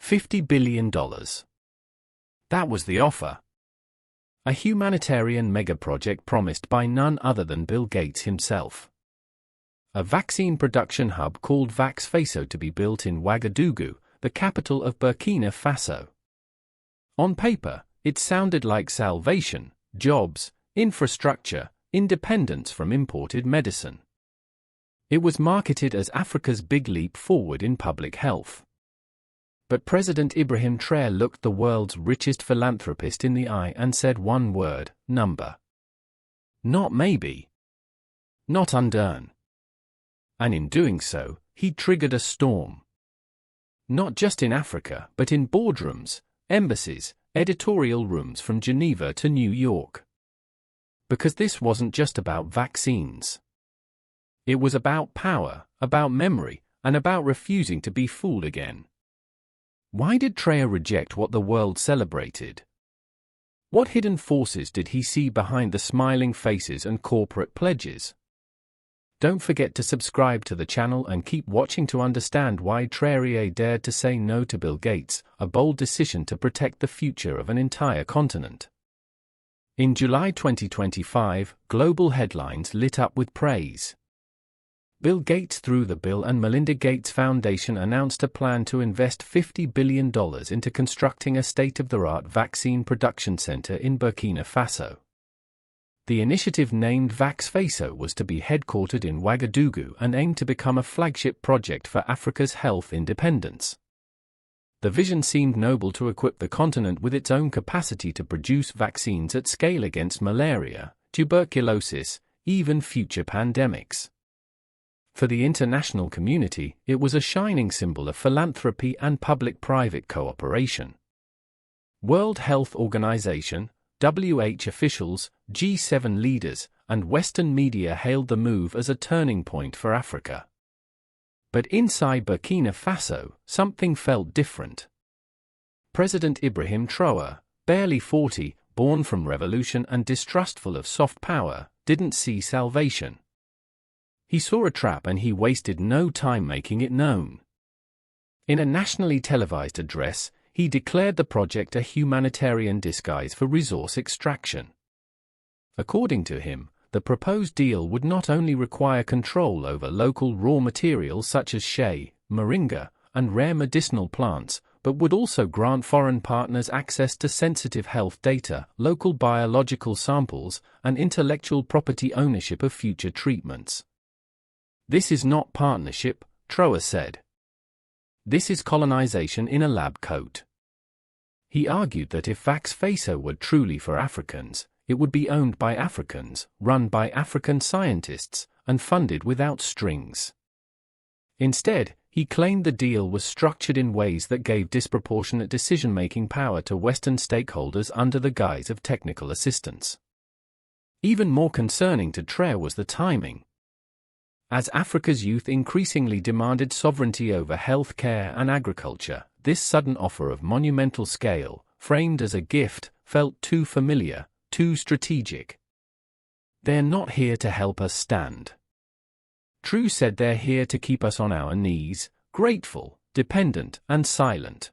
$50 billion. That was the offer. A humanitarian megaproject promised by none other than Bill Gates himself. A vaccine production hub called Vaxvine to be built in Ouagadougou, the capital of Burkina Faso. On paper, it sounded like salvation, jobs, infrastructure, independence from imported medicine. It was marketed as Africa's big leap forward in public health. But President Ibrahim Traoré looked the world's richest philanthropist in the eye and said one word: number. Not maybe. Not undone. And in doing so, he triggered a storm. Not just in Africa, but in boardrooms, embassies, editorial rooms from Geneva to New York. Because this wasn't just about vaccines. It was about power, about memory, and about refusing to be fooled again. Why did Traoré reject what the world celebrated? What hidden forces did he see behind the smiling faces and corporate pledges? Don't forget to subscribe to the channel and keep watching to understand why Traoré dared to say no to Bill Gates, a bold decision to protect the future of an entire continent. In July 2025, global headlines lit up with praise. Bill Gates, through the Bill and Melinda Gates Foundation, announced a plan to invest $50 billion into constructing a state-of-the-art vaccine production center in Burkina Faso. The initiative, named Vaxvine, was to be headquartered in Ouagadougou and aimed to become a flagship project for Africa's health independence. The vision seemed noble: to equip the continent with its own capacity to produce vaccines at scale against malaria, tuberculosis, even future pandemics. For the international community, it was a shining symbol of philanthropy and public-private cooperation. World Health Organization, WHO officials, G7 leaders, and Western media hailed the move as a turning point for Africa. But inside Burkina Faso, something felt different. President Ibrahim Traoré, barely 40, born from revolution and distrustful of soft power, didn't see salvation. He saw a trap, and he wasted no time making it known. In a nationally televised address, he declared the project a humanitarian disguise for resource extraction. According to him, the proposed deal would not only require control over local raw materials such as shea, moringa, and rare medicinal plants, but would also grant foreign partners access to sensitive health data, local biological samples, and intellectual property ownership of future treatments. This is not partnership, Traoré said. This is colonization in a lab coat. He argued that if Vaxvine were truly for Africans, it would be owned by Africans, run by African scientists, and funded without strings. Instead, he claimed the deal was structured in ways that gave disproportionate decision-making power to Western stakeholders under the guise of technical assistance. Even more concerning to Traoré was the timing. As Africa's youth increasingly demanded sovereignty over health care and agriculture, this sudden offer of monumental scale, framed as a gift, felt too familiar, too strategic. They're not here to help us stand. Traoré said they're here to keep us on our knees, grateful, dependent, and silent.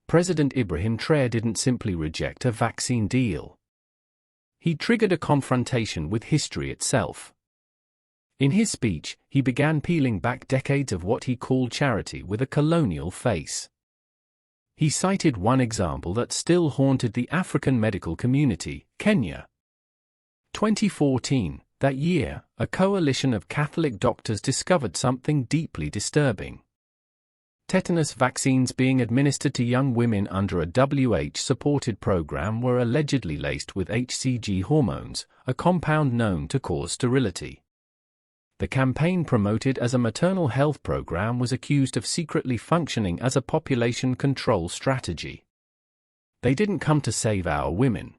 President Ibrahim Traoré didn't simply reject a vaccine deal. He triggered a confrontation with history itself. In his speech, he began peeling back decades of what he called charity with a colonial face. He cited one example that still haunted the African medical community: Kenya. 2014, that year, a coalition of Catholic doctors discovered something deeply disturbing. Tetanus vaccines being administered to young women under a WHO-supported program were allegedly laced with HCG hormones, a compound known to cause sterility. The campaign, promoted as a maternal health program, was accused of secretly functioning as a population control strategy. They didn't come to save our women.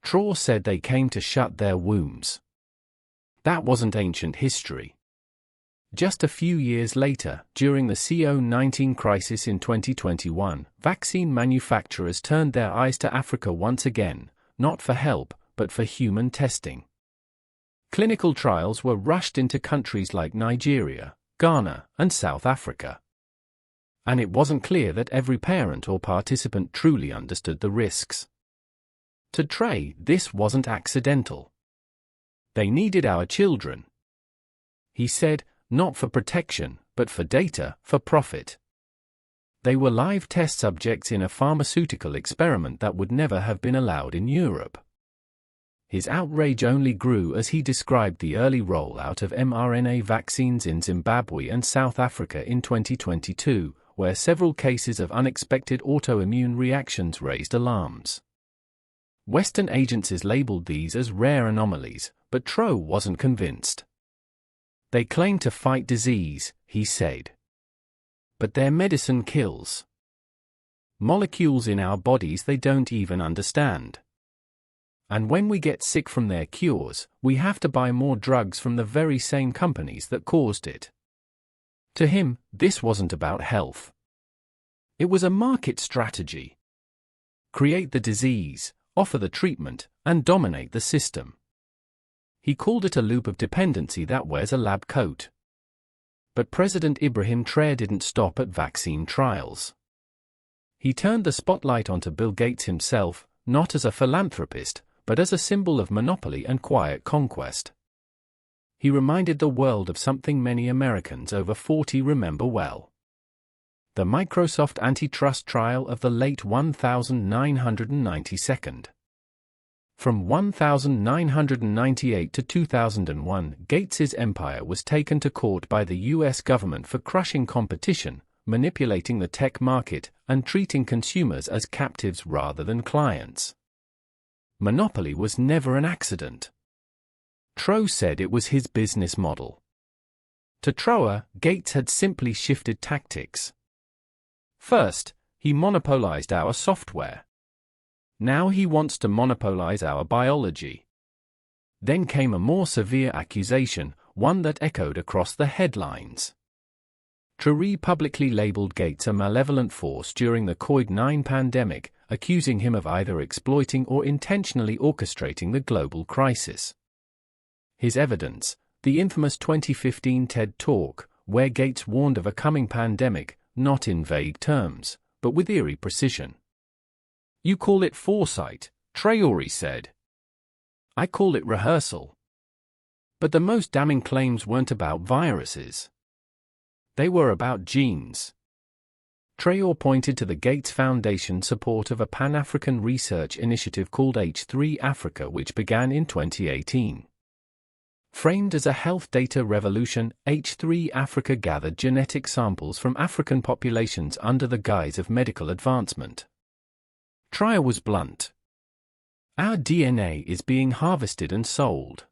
Traoré said they came to shut their wombs. That wasn't ancient history. Just a few years later, during the COVID-19 crisis in 2021, vaccine manufacturers turned their eyes to Africa once again, not for help, but for human testing. Clinical trials were rushed into countries like Nigeria, Ghana, and South Africa. And it wasn't clear that every parent or participant truly understood the risks. To TRAORÉ, this wasn't accidental. They needed our children. He said, not for protection, but for data, for profit. They were live test subjects in a pharmaceutical experiment that would never have been allowed in Europe. His outrage only grew as he described the early rollout of mRNA vaccines in Zimbabwe and South Africa in 2022, where several cases of unexpected autoimmune reactions raised alarms. Western agencies labeled these as rare anomalies, but Traoré wasn't convinced. They claim to fight disease, he said. But their medicine kills molecules in our bodies they don't even understand. And when we get sick from their cures, we have to buy more drugs from the very same companies that caused it. To him, this wasn't about health. It was a market strategy. Create the disease, offer the treatment, and dominate the system. He called it a loop of dependency that wears a lab coat. But President Ibrahim Traoré didn't stop at vaccine trials. He turned the spotlight onto Bill Gates himself, not as a philanthropist, but as a symbol of monopoly and quiet conquest. He reminded the world of something many Americans over 40 remember well. The Microsoft antitrust trial of the late 1992. From 1998 to 2001, Gates's empire was taken to court by the US government for crushing competition, manipulating the tech market, and treating consumers as captives rather than clients. Monopoly was never an accident. Traoré said it was his business model. To Traoré, Gates had simply shifted tactics. First, he monopolized our software. Now he wants to monopolize our biology. Then came a more severe accusation, one that echoed across the headlines. Traoré publicly labeled Gates a malevolent force during the COVID-19 pandemic, accusing him of either exploiting or intentionally orchestrating the global crisis. His evidence, the infamous 2015 TED Talk, where Gates warned of a coming pandemic, not in vague terms, but with eerie precision. "You call it foresight," Traoré said. "I call it rehearsal." But the most damning claims weren't about viruses. They were about genes. Traoré pointed to the Gates Foundation's support of a Pan-African research initiative called H3 Africa, which began in 2018. Framed as a health data revolution, H3 Africa gathered genetic samples from African populations under the guise of medical advancement. Traoré was blunt. "Our DNA is being harvested and sold."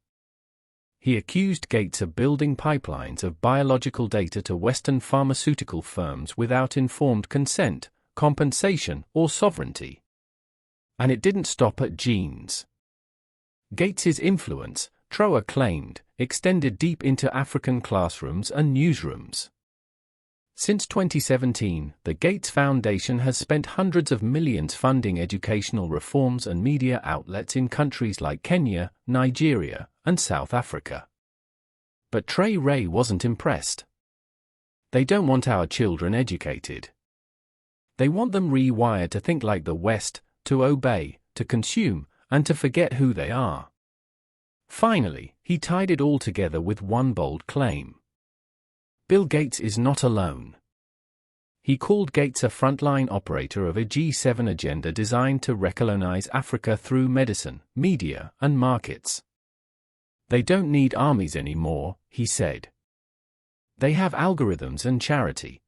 He accused Gates of building pipelines of biological data to Western pharmaceutical firms without informed consent, compensation, or sovereignty. And it didn't stop at genes. Gates's influence, Traoré claimed, extended deep into African classrooms and newsrooms. Since 2017, the Gates Foundation has spent hundreds of millions funding educational reforms and media outlets in countries like Kenya, Nigeria, and South Africa. But Traoré wasn't impressed. They don't want our children educated. They want them rewired to think like the West, to obey, to consume, and to forget who they are. Finally, he tied it all together with one bold claim. Bill Gates is not alone. He called Gates a frontline operator of a G7 agenda designed to recolonize Africa through medicine, media, and markets. "They don't need armies anymore," he said. "They have algorithms and charity."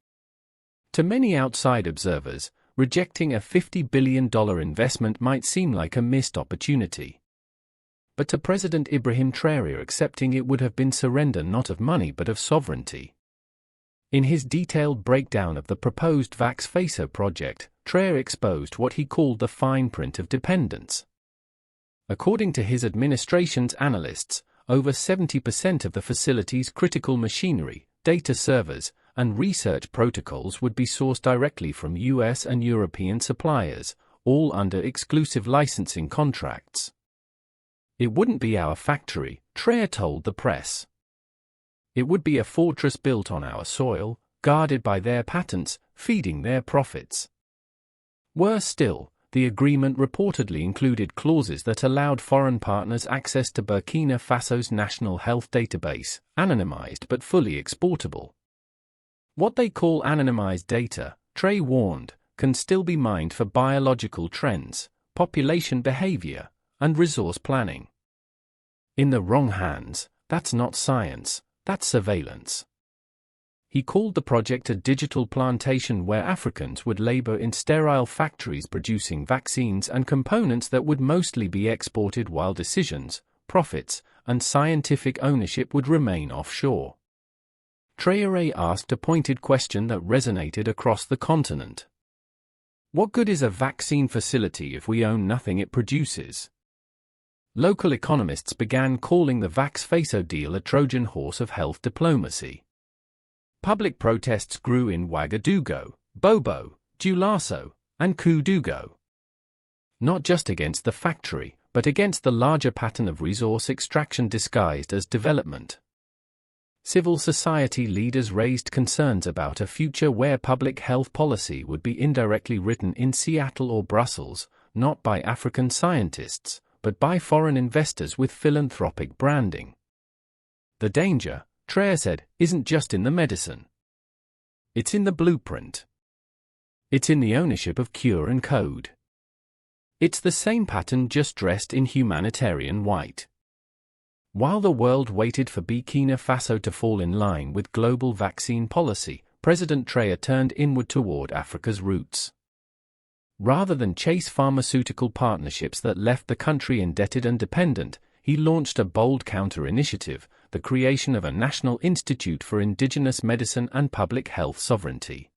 To many outside observers, rejecting a $50 billion investment might seem like a missed opportunity. But to President Ibrahim Traoré, accepting it would have been surrender not of money but of sovereignty. In his detailed breakdown of the proposed Vaxvine project, Traoré exposed what he called the fine print of dependence. According to his administration's analysts, over 70% of the facility's critical machinery, data servers, and research protocols would be sourced directly from US and European suppliers, all under exclusive licensing contracts. "It wouldn't be our factory," Traoré told the press. "It would be a fortress built on our soil, guarded by their patents, feeding their profits. Worse still, the agreement reportedly included clauses that allowed foreign partners access to Burkina Faso's national health database, anonymized but fully exportable. What they call anonymized data, TRAORÉ warned, can still be mined for biological trends, population behavior, and resource planning. In the wrong hands, that's not science, that's surveillance. He called the project a digital plantation where Africans would labor in sterile factories producing vaccines and components that would mostly be exported while decisions, profits, and scientific ownership would remain offshore. Traoré asked a pointed question that resonated across the continent. What good is a vaccine facility if we own nothing it produces? Local economists began calling the Vaxvine deal a Trojan horse of health diplomacy. Public protests grew in Ouagadougou, Bobo, Dioulasso, and Koudougou. Not just against the factory, but against the larger pattern of resource extraction disguised as development. Civil society leaders raised concerns about a future where public health policy would be indirectly written in Seattle or Brussels, not by African scientists, but by foreign investors with philanthropic branding. The danger, Traoré said, isn't just in the medicine. It's in the blueprint. It's in the ownership of cure and code. It's the same pattern just dressed in humanitarian white. While the world waited for Burkina Faso to fall in line with global vaccine policy, President Traoré turned inward toward Africa's roots. Rather than chase pharmaceutical partnerships that left the country indebted and dependent, he launched a bold counter-initiative, the creation of a National Institute for Indigenous Medicine and Public Health Sovereignty.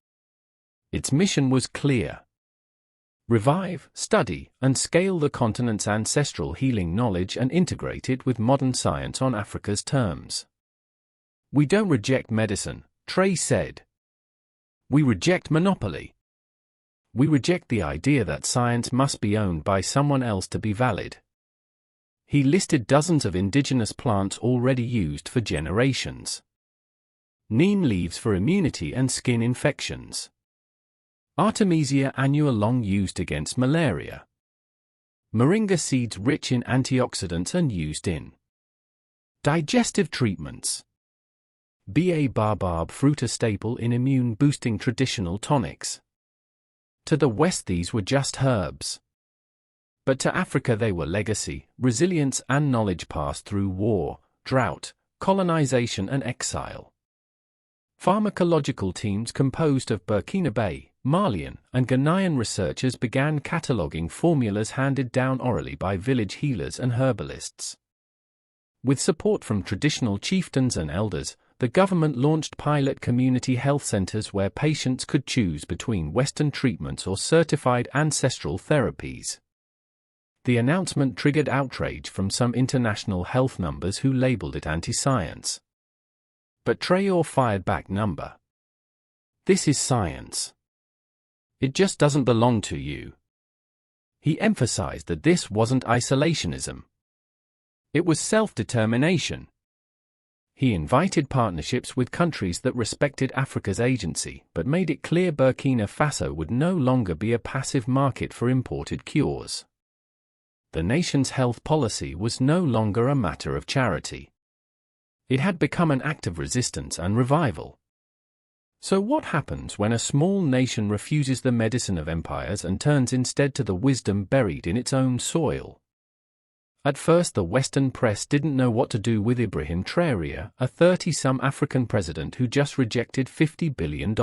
Its mission was clear. Revive, study, and scale the continent's ancestral healing knowledge and integrate it with modern science on Africa's terms. We don't reject medicine, Traoré said. We reject monopoly. We reject the idea that science must be owned by someone else to be valid. He listed dozens of indigenous plants already used for generations. Neem leaves for immunity and skin infections. Artemisia annua long used against malaria. Moringa seeds rich in antioxidants and used in digestive treatments. Baobab fruit a staple in immune-boosting traditional tonics. To the West these were just herbs. But to Africa they were legacy, resilience and knowledge passed through war, drought, colonization and exile. Pharmacological teams composed of Burkinabe, Malian, and Ghanaian researchers began cataloging formulas handed down orally by village healers and herbalists. With support from traditional chieftains and elders, the government launched pilot community health centers where patients could choose between Western treatments or certified ancestral therapies. The announcement triggered outrage from some international health numbers who labeled it anti-science. But Traoré fired back number. This is science. It just doesn't belong to you. He emphasized that this wasn't isolationism. It was self-determination. He invited partnerships with countries that respected Africa's agency, but made it clear Burkina Faso would no longer be a passive market for imported cures. The nation's health policy was no longer a matter of charity. It had become an act of resistance and revival. So what happens when a small nation refuses the medicine of empires and turns instead to the wisdom buried in its own soil? At first the Western press didn't know what to do with Ibrahim Traoré, a 30-some African president who just rejected $50 billion.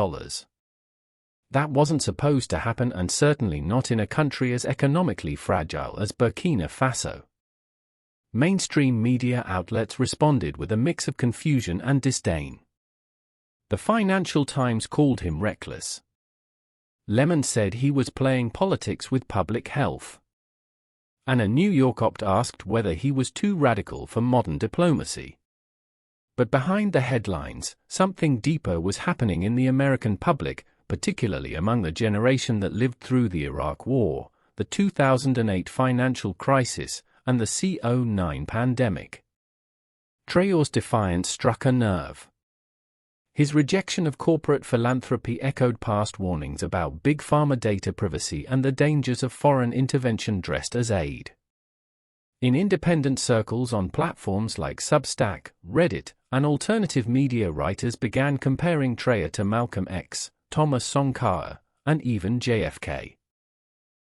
That wasn't supposed to happen, and certainly not in a country as economically fragile as Burkina Faso. Mainstream media outlets responded with a mix of confusion and disdain. The Financial Times called him reckless. Lemon said he was playing politics with public health. And a New York opt asked whether he was too radical for modern diplomacy. But behind the headlines, something deeper was happening in the American public, particularly among the generation that lived through the Iraq War, the 2008 financial crisis, and the CO9 pandemic. Traoré's defiance struck a nerve. His rejection of corporate philanthropy echoed past warnings about big pharma data privacy and the dangers of foreign intervention dressed as aid. In independent circles on platforms like Substack, Reddit, and alternative media, writers began comparing Traoré to Malcolm X, Thomas Sankara, and even JFK.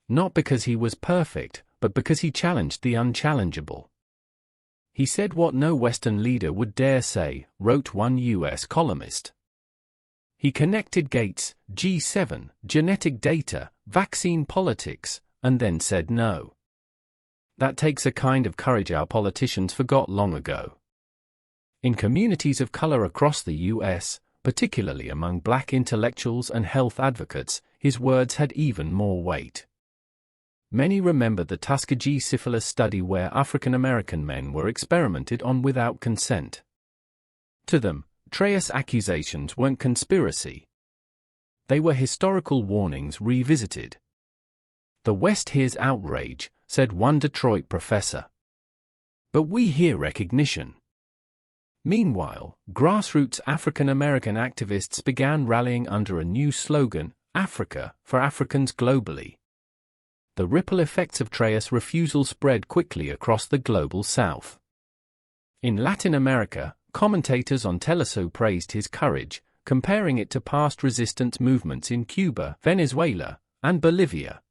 Not because he was perfect, but because he challenged the unchallengeable. He said what no Western leader would dare say, wrote one U.S. columnist. He connected Gates, G7, genetic data, vaccine politics, and then said no. That takes a kind of courage our politicians forgot long ago. In communities of color across the U.S., particularly among black intellectuals and health advocates, his words had even more weight. Many remember the Tuskegee syphilis study where African American men were experimented on without consent. To them, Traoré's accusations weren't conspiracy. They were historical warnings revisited. "The West hears outrage," said one Detroit professor. "But we hear recognition." Meanwhile, grassroots African American activists began rallying under a new slogan, "Africa, for Africans globally." The ripple effects of Traoré's refusal spread quickly across the global South. In Latin America, commentators on Teleso praised his courage, comparing it to past resistance movements in Cuba, Venezuela, and Bolivia.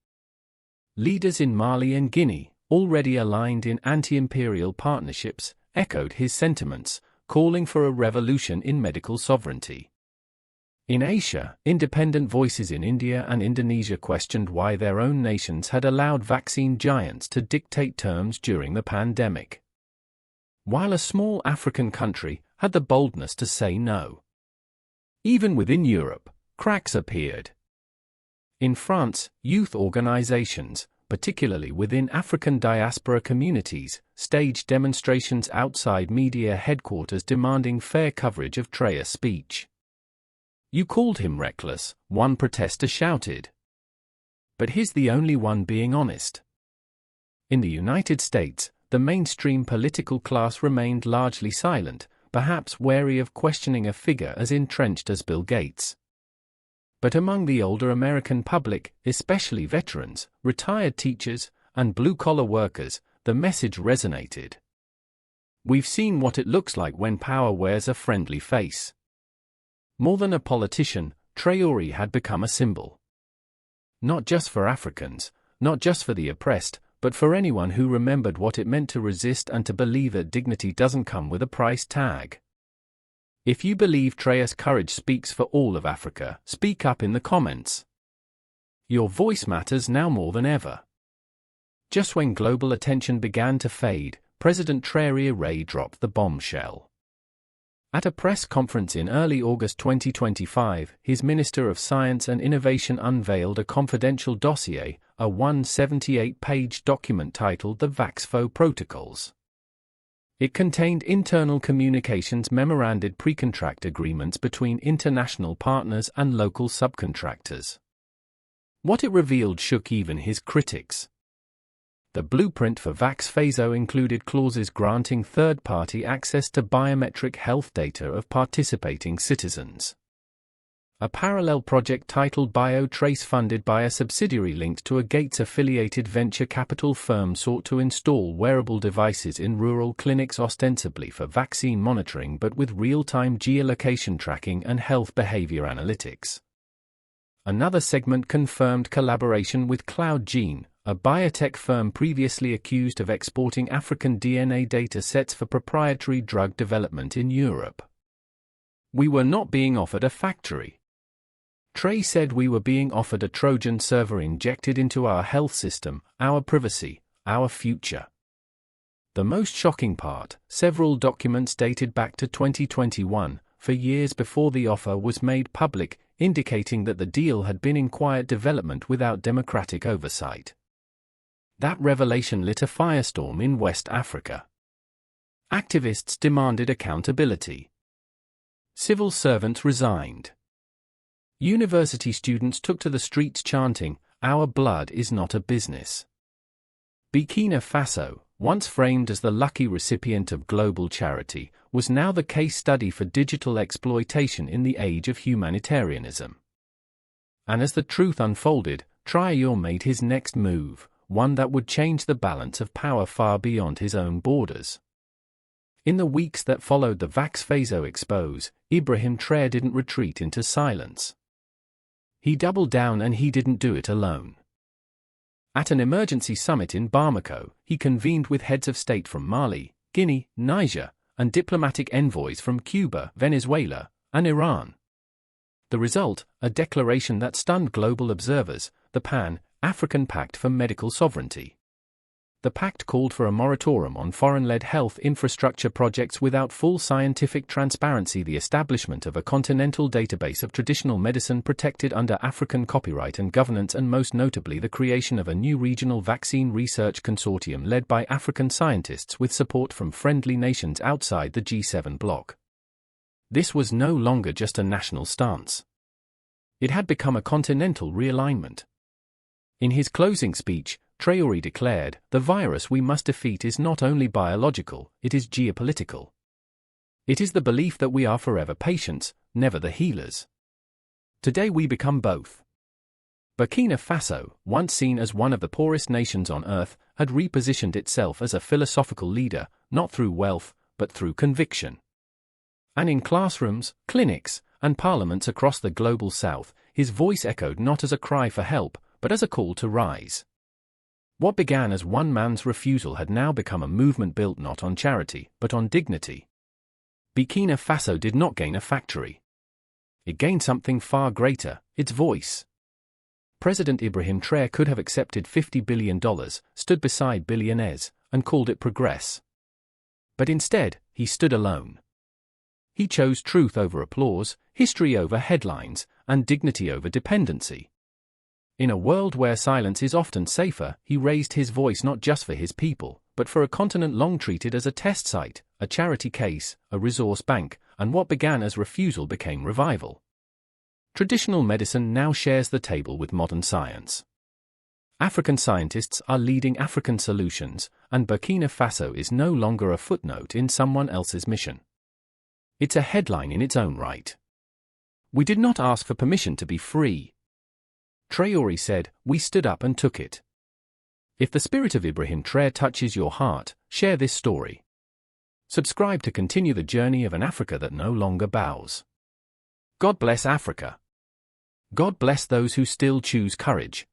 Leaders in Mali and Guinea, already aligned in anti-imperial partnerships, echoed his sentiments, calling for a revolution in medical sovereignty. In Asia, independent voices in India and Indonesia questioned why their own nations had allowed vaccine giants to dictate terms during the pandemic, while a small African country had the boldness to say no. Even within Europe, cracks appeared. In France, youth organizations, particularly within African diaspora communities, staged demonstrations outside media headquarters demanding fair coverage of Traoré's speech. "You called him reckless," one protester shouted. "But he's the only one being honest." In the United States, the mainstream political class remained largely silent, perhaps wary of questioning a figure as entrenched as Bill Gates. But among the older American public, especially veterans, retired teachers, and blue-collar workers, the message resonated. We've seen what it looks like when power wears a friendly face. More than a politician, Traoré had become a symbol. Not just for Africans, not just for the oppressed, but for anyone who remembered what it meant to resist and to believe that dignity doesn't come with a price tag. If you believe Traoré's courage speaks for all of Africa, speak up in the comments. Your voice matters now more than ever. Just when global attention began to fade, President Traoré dropped the bombshell. At a press conference in early August 2025, his Minister of Science and Innovation unveiled a confidential dossier, a 178-page document titled the Vaxvine Protocols. It contained internal communications memoranded pre-contract agreements between international partners and local subcontractors. What it revealed shook even his critics. The blueprint for Vaxvine included clauses granting third-party access to biometric health data of participating citizens. A parallel project titled BioTrace, funded by a subsidiary linked to a Gates-affiliated venture capital firm, sought to install wearable devices in rural clinics ostensibly for vaccine monitoring but with real-time geolocation tracking and health behavior analytics. Another segment confirmed collaboration with CloudGene, a biotech firm previously accused of exporting African DNA data sets for proprietary drug development in Europe. "We were not being offered a factory," Traoré said. "We were being offered a Trojan server injected into our health system, our privacy, our future." The most shocking part, several documents dated back to 2021, for years before the offer was made public, indicating that the deal had been in quiet development without democratic oversight. That revelation lit a firestorm in West Africa. Activists demanded accountability. Civil servants resigned. University students took to the streets chanting, "Our blood is not a business." Burkina Faso, once framed as the lucky recipient of global charity, was now the case study for digital exploitation in the age of humanitarianism. And as the truth unfolded, Traoré made his next move, one that would change the balance of power far beyond his own borders. In the weeks that followed the Vaxvine expose, Ibrahim Traoré didn't retreat into silence. He doubled down, and he didn't do it alone. At an emergency summit in Bamako, he convened with heads of state from Mali, Guinea, Niger, and diplomatic envoys from Cuba, Venezuela, and Iran. The result, a declaration that stunned global observers, the Pan-African Pact for Medical Sovereignty. The pact called for a moratorium on foreign-led health infrastructure projects without full scientific transparency, the establishment of a continental database of traditional medicine protected under African copyright and governance, and most notably the creation of a new regional vaccine research consortium led by African scientists with support from friendly nations outside the G7 bloc. This was no longer just a national stance. It had become a continental realignment. In his closing speech, Traoré declared, "The virus we must defeat is not only biological, it is geopolitical. It is the belief that we are forever patients, never the healers. Today we become both." Burkina Faso, once seen as one of the poorest nations on earth, had repositioned itself as a philosophical leader, not through wealth, but through conviction. And in classrooms, clinics, and parliaments across the global south, his voice echoed not as a cry for help, but as a call to rise. What began as one man's refusal had now become a movement built not on charity, but on dignity. Burkina Faso did not gain a factory. It gained something far greater, its voice. President Ibrahim Traoré could have accepted $50 billion, stood beside billionaires, and called it progress. But instead, he stood alone. He chose truth over applause, history over headlines, and dignity over dependency. In a world where silence is often safer, he raised his voice not just for his people, but for a continent long treated as a test site, a charity case, a resource bank, and what began as refusal became revival. Traditional medicine now shares the table with modern science. African scientists are leading African solutions, and Burkina Faso is no longer a footnote in someone else's mission. It's a headline in its own right. We did not ask for permission to be free. Traoré said, we stood up and took it. If the spirit of Ibrahim Traoré touches your heart, share this story. Subscribe to continue the journey of an Africa that no longer bows. God bless Africa. God bless those who still choose courage.